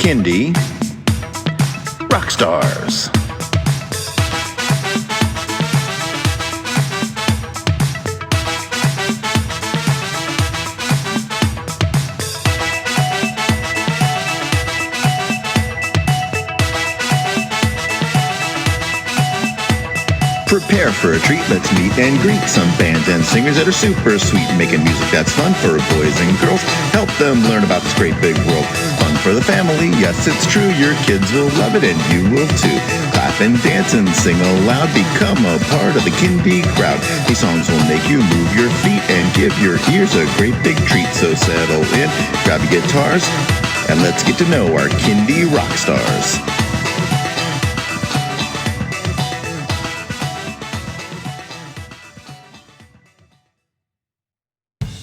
Kindy Rockstars. Prepare for a treat, let's meet and greet some bands and singers that are super sweet, making music that's fun for boys and girls. Help them learn about this great big world. Fun for the family, yes it's true, your kids will love it and you will too. Clap and dance and sing aloud, become a part of the Kindy crowd. These songs will make you move your feet and give your ears a great big treat. So settle in, grab your guitars, and let's get to know our Kindy Rockstars.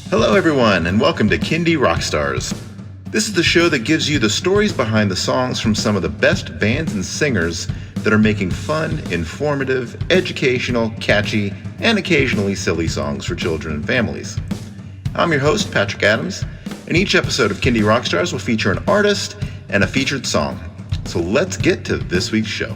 Hello everyone, and welcome to Kindy Rockstars. This is the show that gives you the stories behind the songs from some of the best bands and singers that are making fun, informative, educational, catchy, and occasionally silly songs for children and families. I'm your host, Patrick Adams, and each episode of Kindy Rockstars will feature an artist and a featured song. So let's get to this week's show.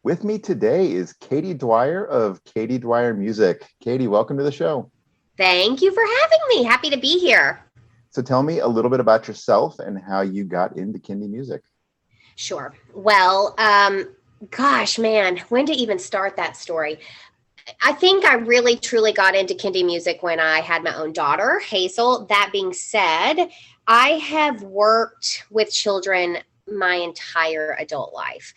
With me today is Katie Dwyer of Katie Dwyer Music. Katie, welcome to the show. Thank you for having me. Happy to be here. So tell me a little bit about yourself and how you got into Kindy music. Sure. Well, gosh, man, when to even start that story? I think I really, truly got into Kindy music when I had my own daughter, Hazel. That being said, I have worked with children my entire adult life.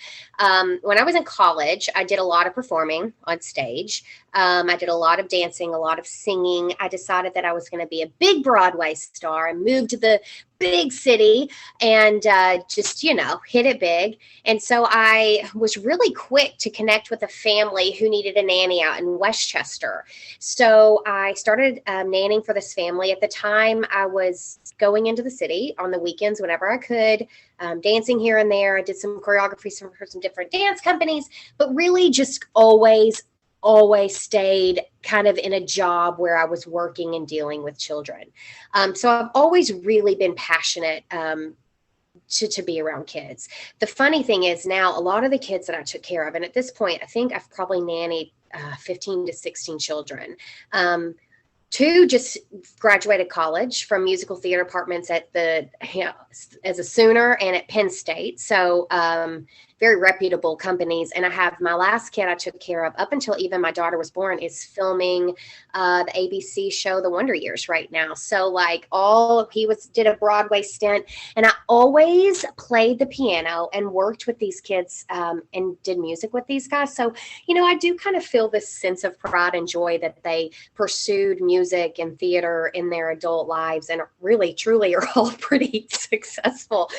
When I was in college, I did a lot of performing on stage. I did a lot of dancing, a lot of singing. I decided that I was going to be a big Broadway star. I moved to the big city and just, hit it big. And so I was really quick to connect with a family who needed a nanny out in Westchester. So I started nannying for this family. At the time, I was going into the city on the weekends whenever I could, dancing here and there. I did some choreography for some different dance companies, but really just always stayed kind of in a job where I was working and dealing with children. So I've always really been passionate to be around kids. The funny thing is now a lot of the kids that I took care of, and at this point, I think I've probably nannied 15 to 16 children. Two just graduated college from musical theater departments at as a Sooner and at Penn State. So very reputable companies. And I have my last kid I took care of up until even my daughter was born is filming the ABC show, The Wonder Years right now. So did a Broadway stint, and I always played the piano and worked with these kids and did music with these guys. So, I do kind of feel this sense of pride and joy that they pursued music and theater in their adult lives and really, truly are all pretty successful.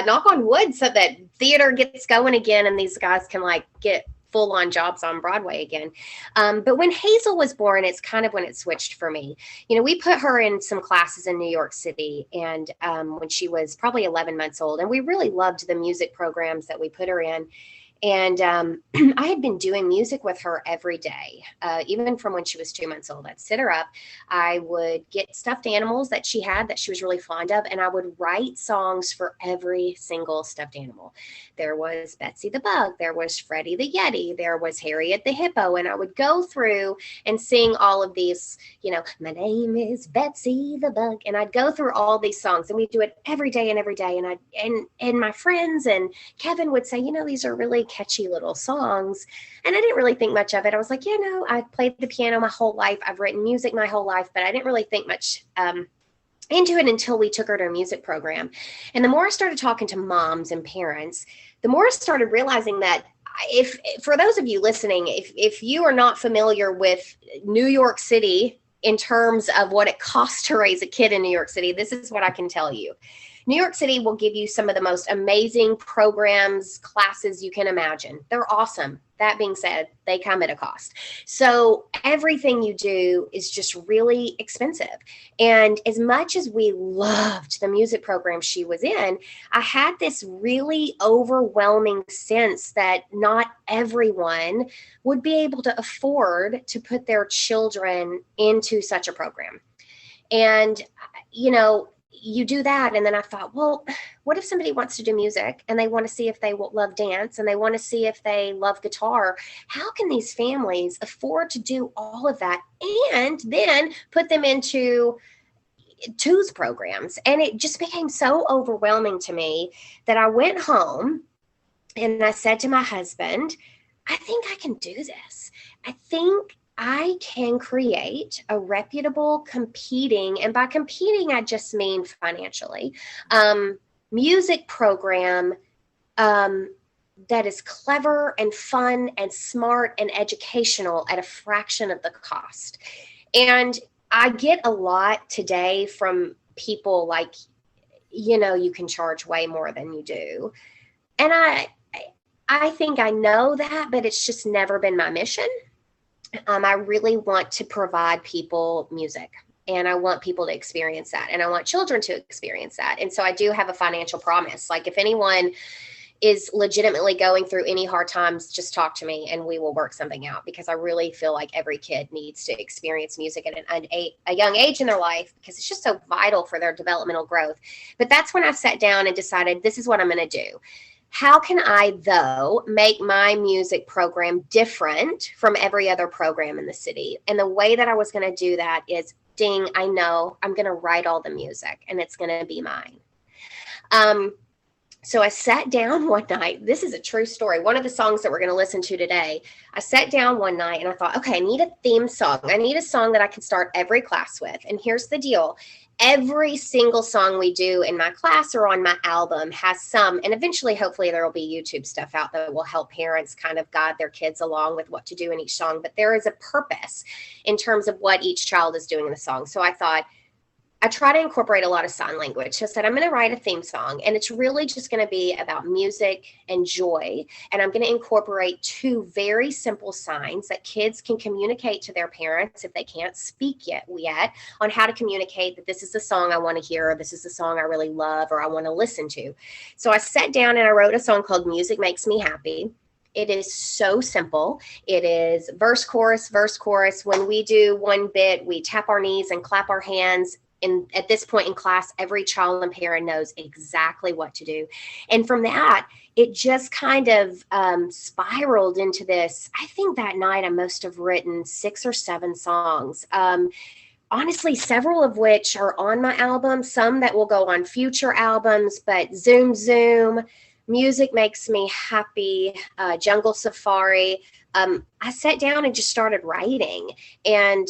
Knock on wood, so that theater gets going again and these guys can get full-on jobs on Broadway again. But when Hazel was born, it's kind of when it switched for me. We put her in some classes in New York City and when she was probably 11 months old, and we really loved the music programs that we put her in. And I had been doing music with her every day, even from when she was 2 months old. I'd sit her up. I would get stuffed animals that she had that she was really fond of, and I would write songs for every single stuffed animal. There was Betsy the Bug. There was Freddie the Yeti. There was Harriet the Hippo. And I would go through and sing all of these, my name is Betsy the Bug. And I'd go through all these songs, and we'd do it every day and every day. And my friends and Kevin would say, these are really catchy little songs. And I didn't really think much of it. I was like, I've played the piano my whole life. I've written music my whole life, but I didn't really think much into it until we took her to a music program. And the more I started talking to moms and parents, the more I started realizing that for those of you listening, if you are not familiar with New York City in terms of what it costs to raise a kid in New York City, this is what I can tell you. New York City will give you some of the most amazing programs, classes you can imagine. They're awesome. That being said, they come at a cost. So everything you do is just really expensive. And as much as we loved the music program she was in, I had this really overwhelming sense that not everyone would be able to afford to put their children into such a program. And, you do that. And then I thought, well, what if somebody wants to do music and they want to see if they will love dance and they want to see if they love guitar? How can these families afford to do all of that and then put them into twos programs? And it just became so overwhelming to me that I went home and I said to my husband, I think I can do this. I think I can create a reputable competing, and by competing, I just mean financially, music program that is clever and fun and smart and educational at a fraction of the cost. And I get a lot today from people like, you can charge way more than you do. And I think I know that, but it's just never been my mission. I really want to provide people music, and I want people to experience that, and I want children to experience that. And so I do have a financial promise. Like, if anyone is legitimately going through any hard times, just talk to me and we will work something out, because I really feel like every kid needs to experience music at a young age in their life, because it's just so vital for their developmental growth. But that's when I sat down and decided, this is what I'm going to do. How can I, though, make my music program different from every other program in the city? And the way that I was going to do that is, I know I'm going to write all the music and it's going to be mine. So I sat down one night. This is a true story. One of the songs that we're going to listen to today, I sat down one night and I thought, okay, I need a theme song. I need a song that I can start every class with. And here's the deal. Every single song we do in my class or on my album has some, and eventually, hopefully, there will be YouTube stuff out that will help parents kind of guide their kids along with what to do in each song. But there is a purpose in terms of what each child is doing in the song. So I thought, I try to incorporate a lot of sign language. So I said, I'm going to write a theme song, and it's really just going to be about music and joy. And I'm going to incorporate two very simple signs that kids can communicate to their parents if they can't speak yet on how to communicate that this is the song I want to hear, or this is the song I really love, or I want to listen to. So I sat down and I wrote a song called Music Makes Me Happy. It is so simple. It is verse, chorus, verse, chorus. When we do one bit, we tap our knees and clap our hands. And at this point in class, every child and parent knows exactly what to do. And from that, it just kind of spiraled into this. I think that night I must have written 6 or 7 songs. Honestly, several of which are on my album, some that will go on future albums, but Zoom Zoom, Music Makes Me Happy, Jungle Safari. I sat down and just started writing. And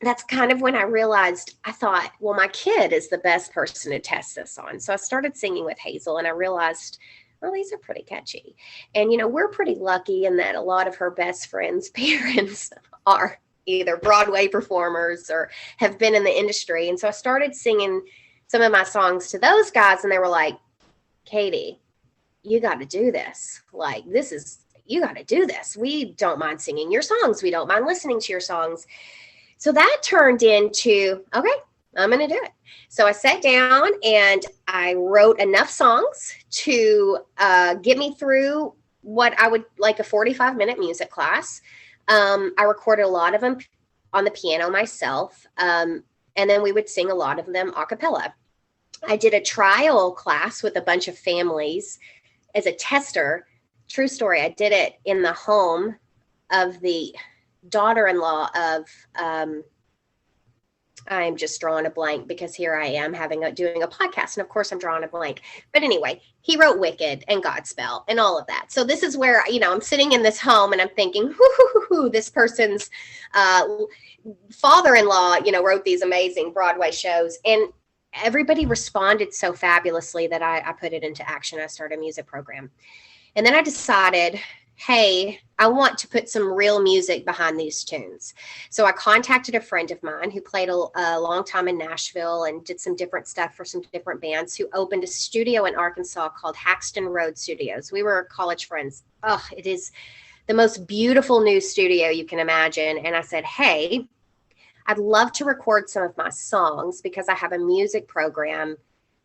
that's kind of when I realized, I thought, well, my kid is the best person to test this on. So I started singing with Hazel, and I realized, well, these are pretty catchy. And, we're pretty lucky in that a lot of her best friends' parents are either Broadway performers or have been in the industry. And so I started singing some of my songs to those guys, and they were like, Katie, you got to do this. Like, you got to do this. We don't mind singing your songs. We don't mind listening to your songs. So that turned into, okay, I'm going to do it. So I sat down and I wrote enough songs to get me through what I would like a 45-minute music class. I recorded a lot of them on the piano myself. And then we would sing a lot of them a cappella. I did a trial class with a bunch of families as a tester. True story. I did it in the home of the daughter-in-law of, I'm just drawing a blank because here I am doing a podcast, and of course I'm drawing a blank. But anyway, he wrote Wicked and Godspell and all of that. So this is where, I'm sitting in this home and I'm thinking, this person's father-in-law, wrote these amazing Broadway shows. And everybody responded so fabulously that I put it into action. I started a music program. And then I decided, hey, I want to put some real music behind these tunes. So I contacted a friend of mine who played a long time in Nashville and did some different stuff for some different bands, who opened a studio in Arkansas called Haxton Road Studios. We were college friends. Oh, it is the most beautiful new studio you can imagine. And I said, hey, I'd love to record some of my songs because I have a music program.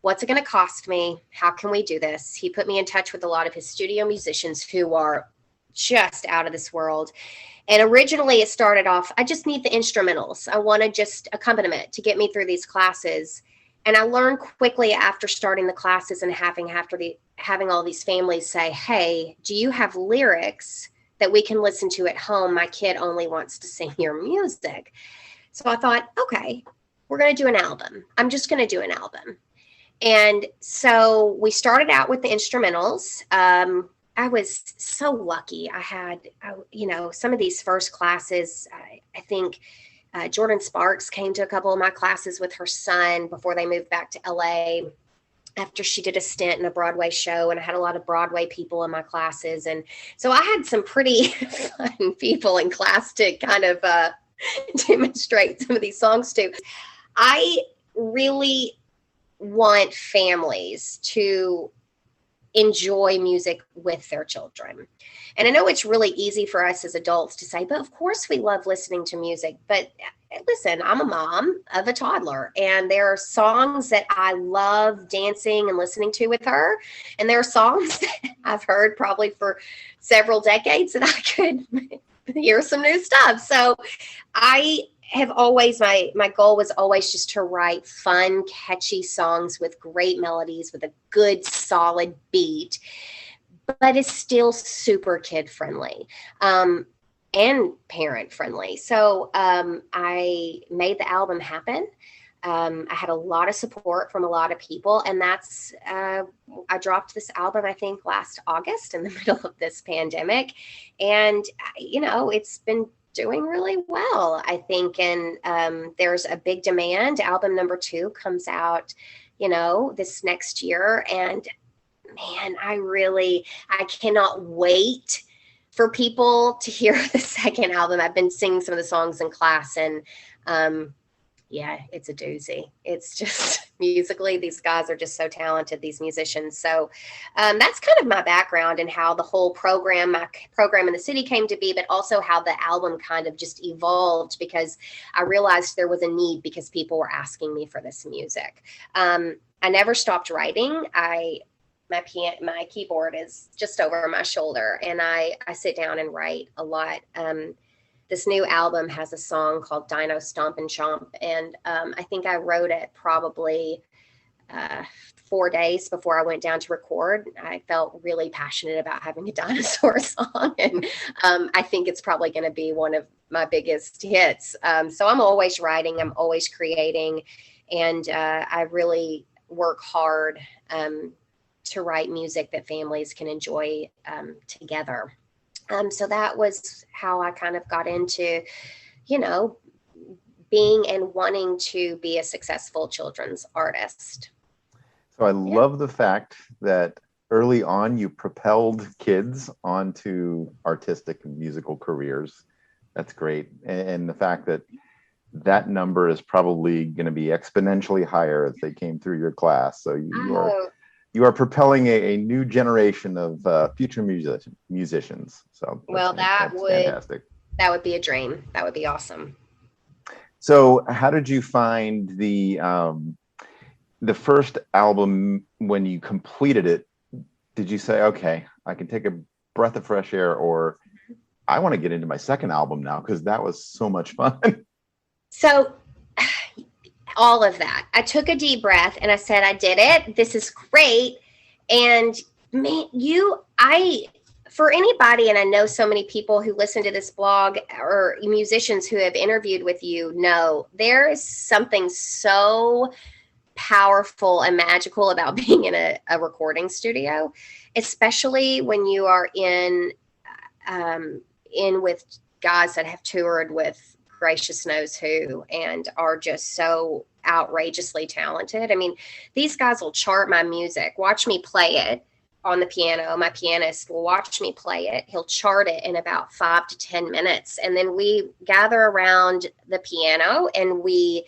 What's it going to cost me? How can we do this? He put me in touch with a lot of his studio musicians who are just out of this world. And originally it started off, I just need the instrumentals. I wanted just accompaniment to get me through these classes. And I learned quickly after starting the classes and having all these families say, hey, do you have lyrics that we can listen to at home? My kid only wants to sing your music. So I thought, okay, we're going to do an album. I'm just going to do an album. And so we started out with the instrumentals. I was so lucky. I had, some of these first classes, I think Jordan Sparks came to a couple of my classes with her son before they moved back to LA after she did a stint in a Broadway show. And I had a lot of Broadway people in my classes. And so I had some pretty fun people in class to kind of demonstrate some of these songs to. I really want families to enjoy music with their children. And I know it's really easy for us as adults to say, but of course we love listening to music. But listen, I'm a mom of a toddler, and there are songs that I love dancing and listening to with her. And there are songs that I've heard probably for several decades that I could hear some new stuff. So I have always, my goal was always just to write fun, catchy songs with great melodies, with a good, solid beat, but it's still super kid friendly and parent friendly. So I made the album happen. I had a lot of support from a lot of people, and that's, I dropped this album, I think last August in the middle of this pandemic. And, it's been doing really well, I think. And there's a big demand. Album number 2 comes out, this next year. And man, I cannot wait for people to hear the second album. I've been singing some of the songs in class, and yeah, it's a doozy. It's just musically, these guys are just so talented, these musicians. So that's kind of my background and how the whole my program in the city came to be, but also how the album kind of just evolved because I realized there was a need because people were asking me for this music. I never stopped writing. My keyboard is just over my shoulder, and I sit down and write a lot. This new album has a song called Dino Stomp and Chomp. And I think I wrote it probably 4 days before I went down to record. I felt really passionate about having a dinosaur song. And I think it's probably going to be one of my biggest hits. So I'm always writing, I'm always creating. And I really work hard to write music that families can enjoy together. So that was how I kind of got into, being and wanting to be a successful children's artist. So I love the fact that early on you propelled kids onto artistic and musical careers. That's great. And the fact that that number is probably going to be exponentially higher as they came through your class. So you are propelling a new generation of future musicians. So that would fantastic. That would be a dream. That would be awesome. So how did you find the first album when you completed it? Did you say, okay, I can take a breath of fresh air, or I want to get into my second album now because that was so much fun? So all of that. I took a deep breath and I said, I did it. This is great. And man, for anybody, and I know so many people who listen to this blog or musicians who have interviewed with you know, there is something so powerful and magical about being in a recording studio, especially when you are in with guys that have toured with gracious knows who and are just so outrageously talented. I mean, these guys will chart my music, watch me play it on the piano. My pianist will watch me play it. He'll chart it in about 5 to 10 minutes. And then we gather around the piano and we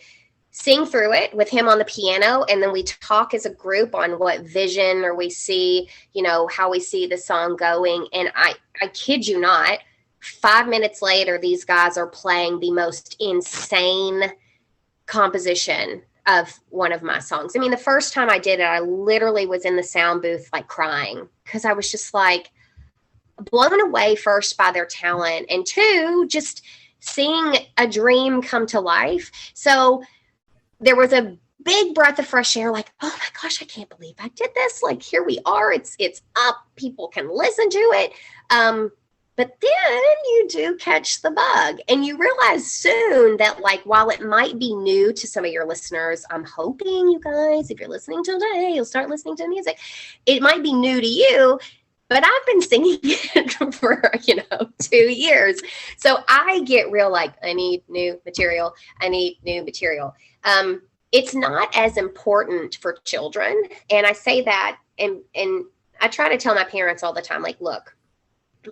sing through it with him on the piano. And then we talk as a group on what vision or we see, how we see the song going. And I kid you not, 5 minutes later, these guys are playing the most insane composition of one of my songs. I mean, the first time I did it, I literally was in the sound booth, like crying, because I was just like, blown away first by their talent, and two, just seeing a dream come to life. So there was a big breath of fresh air, like, oh my gosh, I can't believe I did this. Like, here we are. It's up. People can listen to it. But then you do catch the bug, and you realize soon that, like, while it might be new to some of your listeners, I'm hoping you guys, if you're listening today, you'll start listening to music. It might be new to you, but I've been singing it for, 2 years. So I get real, like, I need new material. I need new material. It's not as important for children. And I say that, and I try to tell my parents all the time, like, look,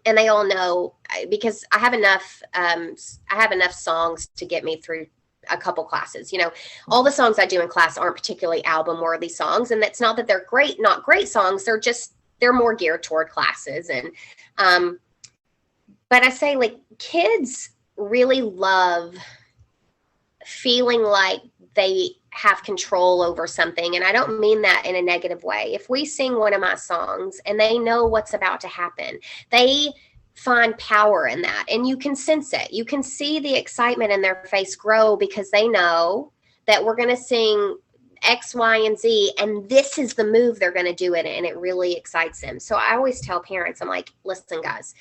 and they all know, because I have enough songs to get me through a couple classes. All the songs I do in class aren't particularly album worthy songs. And that's not that they're not great songs. They're more geared toward classes. And, but I say, like, kids really love feeling like they have control over something. And I don't mean that in a negative way. If we sing one of my songs and they know what's about to happen, they find power in that. And you can sense it. You can see the excitement in their face grow, because they know that we're going to sing X, Y, and Z, and this is the move they're going to do it in, and it really excites them. So I always tell parents, I'm like, listen, guys,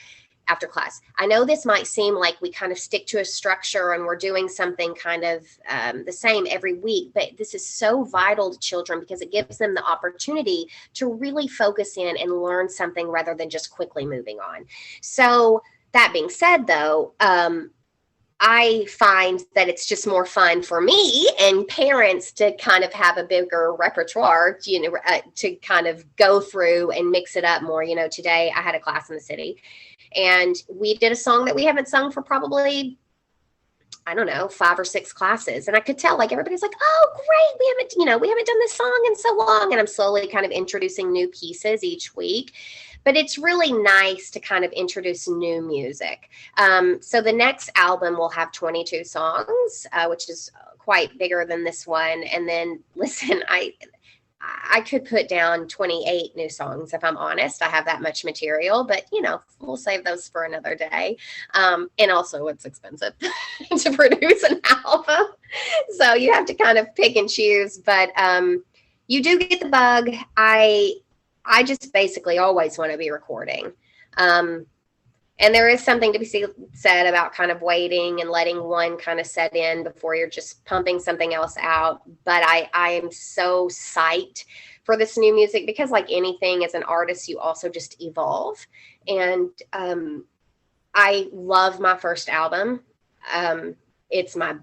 after class, I know this might seem like we kind of stick to a structure and we're doing something kind of the same every week, but this is so vital to children because it gives them the opportunity to really focus in and learn something rather than just quickly moving on. So that being said, though, I find that it's just more fun for me and parents to kind of have a bigger repertoire, to kind of go through and mix it up more. Today I had a class in the city, and we did a song that we haven't sung for probably, 5 or 6 classes. And I could tell, like, everybody's like, oh, great. We haven't done this song in so long. And I'm slowly kind of introducing new pieces each week. But it's really nice to kind of introduce new music. So the next album will have 22 songs, which is quite bigger than this one. And then, listen, I could put down 28 new songs, if I'm honest. I have that much material, but, we'll save those for another day. And also it's expensive to produce an album. So you have to kind of pick and choose, but you do get the bug. I just basically always want to be recording. And there is something to be said about kind of waiting and letting one kind of set in before you're just pumping something else out. But I am so psyched for this new music because, like anything, as an artist, you also just evolve. And I love my first album. It's my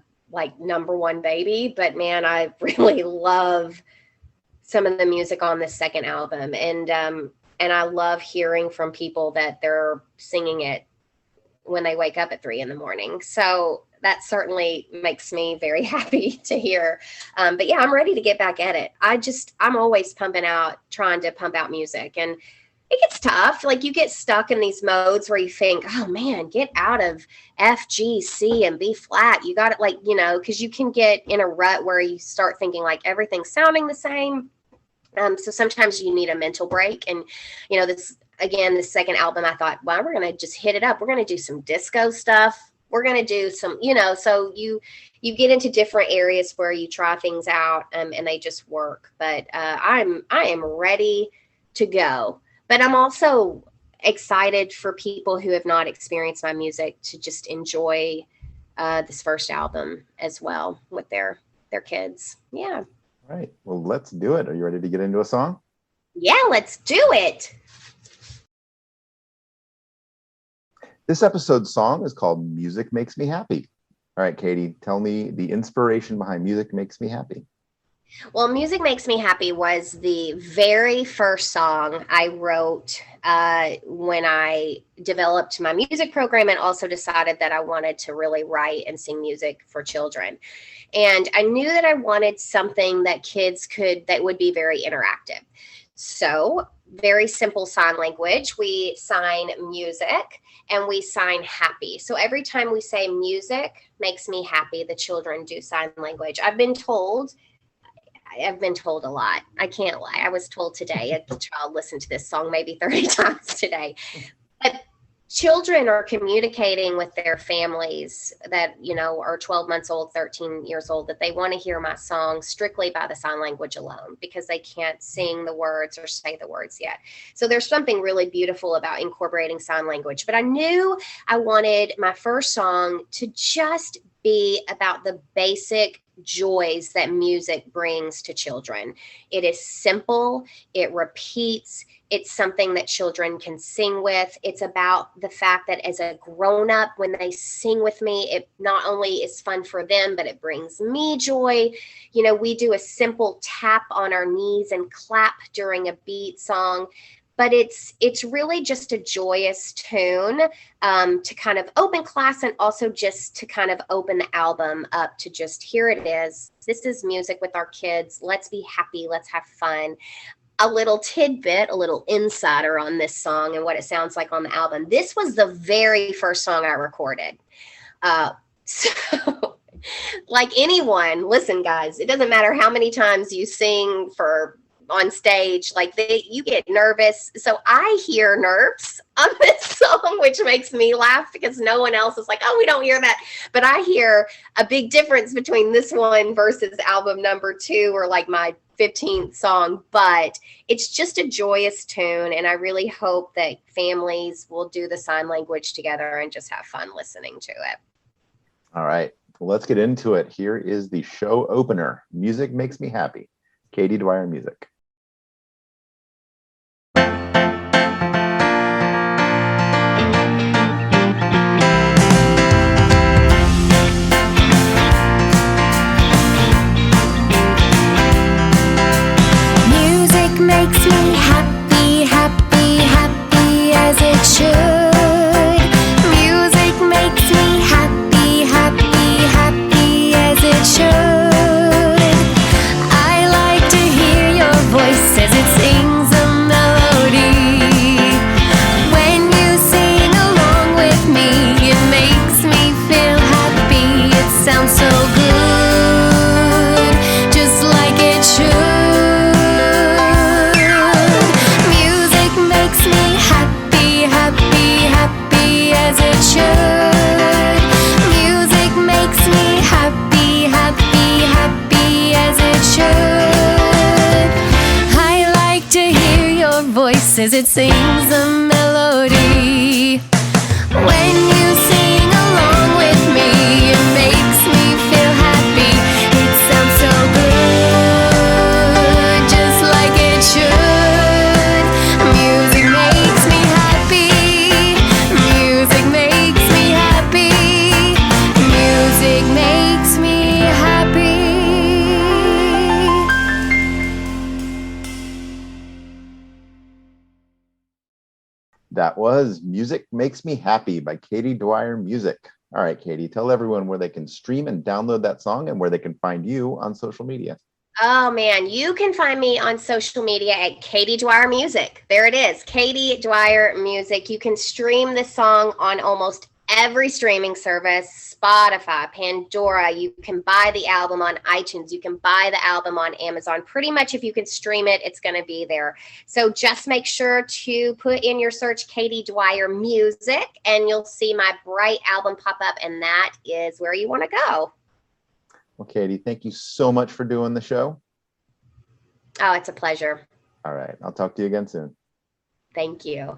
number one baby, but man, I really love some of the music on this second album. And I love hearing from people that they're singing it when they wake up at 3 a.m. So that certainly makes me very happy to hear. But yeah, I'm ready to get back at it. I'm always trying to pump out music, and it gets tough. Like, you get stuck in these modes where you think, oh man, get out of F, G, C, and B flat. You got it, because you can get in a rut where you start thinking like everything's sounding the same. So sometimes you need a mental break. And, this second album, I thought, well, we're going to just hit it up. We're going to do some disco stuff. We're going to do some, so you get into different areas where you try things out and they just work. But I am ready to go. But I'm also excited for people who have not experienced my music to just enjoy this first album as well with their kids. Yeah. All right. Well, let's do it. Are you ready to get into a song? Yeah, let's do it. This episode's song is called Music Makes Me Happy. All right, Katie, tell me the inspiration behind Music Makes Me Happy. Well, Music Makes Me Happy was the very first song I wrote when I developed my music program and also decided that I wanted to really write and sing music for children. And I knew that I wanted something that that would be very interactive. So very simple sign language. We sign music and we sign happy. So every time we say music makes me happy, the children do sign language. I've been told a lot. I can't lie. I was told today, a child listened to this song maybe 30 times today. But children are communicating with their families that, are 12 months old, 13 years old, that they want to hear my song strictly by the sign language alone because they can't sing the words or say the words yet. So there's something really beautiful about incorporating sign language. But I knew I wanted my first song to just be about the basic joys that music brings to children. It is simple, it repeats, it's something that children can sing with. It's about the fact that as a grown up, when they sing with me, it not only is fun for them, but it brings me joy. We do a simple tap on our knees and clap during a beat song, but it's really just a joyous tune to kind of open class, and also just to kind of open the album up to just, here it is. This is music with our kids. Let's be happy. Let's have fun. A little tidbit, a little insider on this song and what it sounds like on the album. This was the very first song I recorded. So like anyone, listen, guys, it doesn't matter how many times you sing on stage, you get nervous. So I hear nerves on this song, which makes me laugh because no one else is like, oh, we don't hear that. But I hear a big difference between this one versus album number 2, or like my 15th song. But it's just a joyous tune, and I really hope that families will do the sign language together and just have fun listening to it. All right, well, let's get into it. Here is the show opener. Music Makes Me Happy. Katie Dwyer Music. Makes me happy, happy, happy as it should. Music makes me happy, happy, happy as it should. I like to hear your voice as it sings a melody. When you sing along with me, it makes me feel happy. It sounds so good, just like it should. As it sings a melody. When you sing along with me, it makes me feel happy. It sounds so good, just like it should. Music makes me happy. Music makes me happy. Music makes me happy. That was Music Makes Me Happy by Katie Dwyer Music. All right, Katie, tell everyone where they can stream and download that song and where they can find you on social media. Oh man, you can find me on social media at Katie Dwyer Music. There it is, Katie Dwyer Music. You can stream this song on almost every streaming service, Spotify, Pandora. You can buy the album on iTunes. You can buy the album on Amazon. Pretty much if you can stream it, it's going to be there. So just make sure to put in your search Katie Dwyer Music, and you'll see my bright album pop up, and that is where you want to go. Well, Katie, thank you so much for doing the show. Oh, it's a pleasure. All right, I'll talk to you again soon. Thank you.